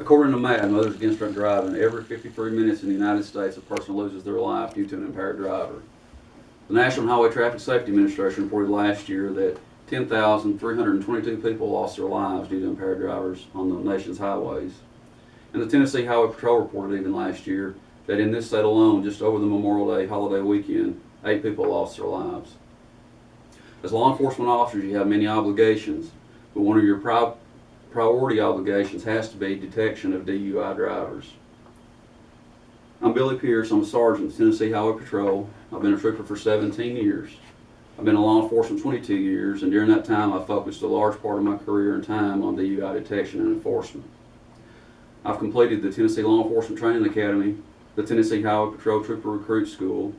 According to MAD, Mothers Against Drunk Driving, every 53 minutes in the United States, a person loses their life due to an impaired driver. The National Highway Traffic Safety Administration reported last year that 10,322 people lost their lives due to impaired drivers on the nation's highways. And the Tennessee Highway Patrol reported even last year that in this state alone, just over the Memorial Day holiday weekend, 8 people lost their lives. As law enforcement officers, you have many obligations, but one of your priority obligations has to be detection of DUI drivers. I'm BillyPierce. I'm a sergeant with Tennessee Highway Patrol. I've been a trooper for 17 years. I've been in law enforcement 22 years, and during that time I've focused a large part of my career and time on DUI detection and enforcement. I've completed the Tennessee Law Enforcement Training Academy, the Tennessee Highway Patrol Trooper Recruit School,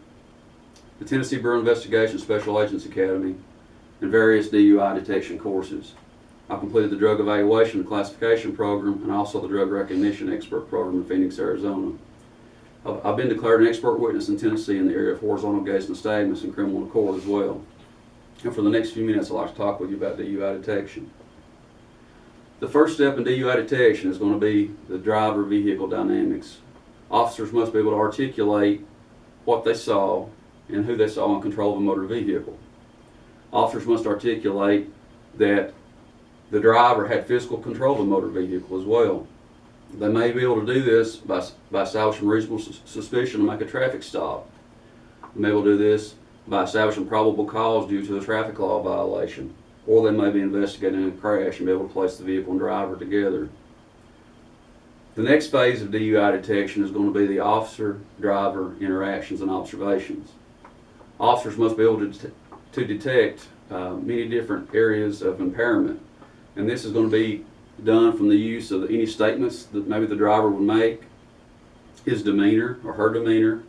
the Tennessee Bureau Investigation Special Agents Academy, and various DUI detection courses. I've completed the Drug Evaluation and Classification Program and also the Drug Recognition Expert Program in Phoenix, Arizona. I've been declared an expert witness in Tennessee in the area of horizontal gaze nystagmus and criminal court as well. And for the next few minutes, I'd like to talk with you about DUI detection. The first step in DUI detection is going to be the driver-vehicle dynamics. Officers must be able to articulate what they saw and who they saw in control of a motor vehicle. Officers must articulate that the driver had physical control of the motor vehicle as well. They may be able to do this by establishing reasonable suspicion to make a traffic stop. They may be able to do this by establishing probable cause due to a traffic law violation, or they may be investigating a crash and be able to place the vehicle and driver together. The next phase of DUI detection is going to be the officer-driver interactions and observations. Officers must be able to detect many different areas of impairment, and this is going to be done from the use of any statements that maybe the driver would make, his demeanor or her demeanor,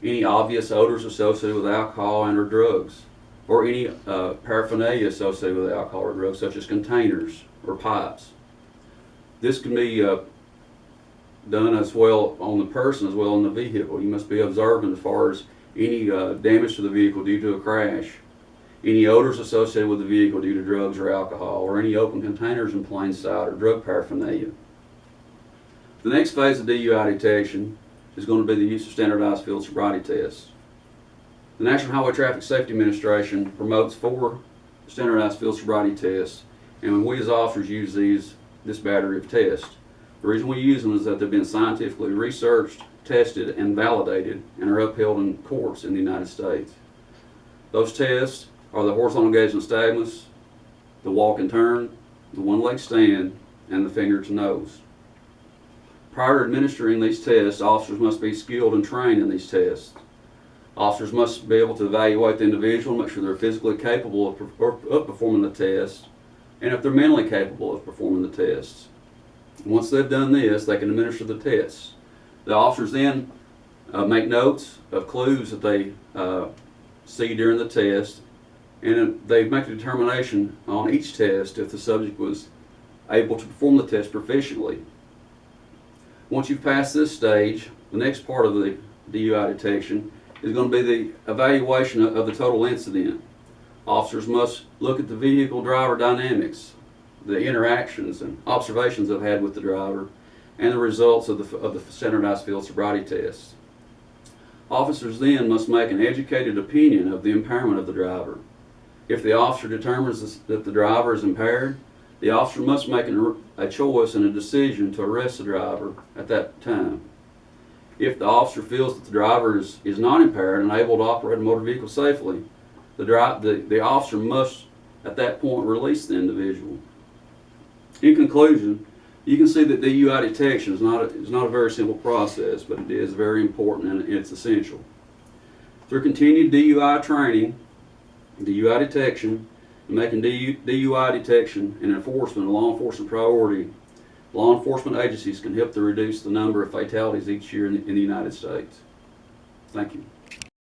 any obvious odors associated with alcohol and or drugs, or any paraphernalia associated with alcohol or drugs such as containers or pipes. This can be done as well on the person as well on the vehicle. You must be observant as far as any damage to the vehicle due to a crash, any odors associated with the vehicle due to drugs or alcohol, or any open containers in plain sight or drug paraphernalia. The next phase of DUI detection is going to be the use of standardized field sobriety tests. The National Highway Traffic Safety Administration promotes 4 standardized field sobriety tests, and we as officers use this battery of tests. The reason we use them is that they've been scientifically researched, tested, and validated, and are upheld in courts in the United States. Those tests are the horizontal gaze nystagmus, the walk and turn, the one-leg stand, and the finger to nose. Prior to administering these tests, officers must be skilled and trained in these tests. Officers must be able to evaluate the individual, make sure they're physically capable of performing the test, and if they're mentally capable of performing the tests. Once they've done this, they can administer the tests. The officers then make notes of clues that they see during the test, and they make a determination on each test if the subject was able to perform the test proficiently. Once you've passed this stage, the next part of the DUI detection is going to be the evaluation of the total incident. Officers must look at the vehicle driver dynamics, the interactions and observations they've had with the driver, and the results of the standardized field sobriety tests. Officers then must make an educated opinion of the impairment of the driver. If the officer determines that the driver is impaired, the officer must make a choice and a decision to arrest the driver at that time. If the officer feels that the driver is not impaired and able to operate a motor vehicle safely, the officer must at that point release the individual. In conclusion, you can see that DUI detection is not a very simple process, but it is very important and it's essential. Through continued DUI training, DUI detection, and making DUI detection and enforcement a law enforcement priority, law enforcement agencies can help to reduce the number of fatalities each year in the United States. Thank you.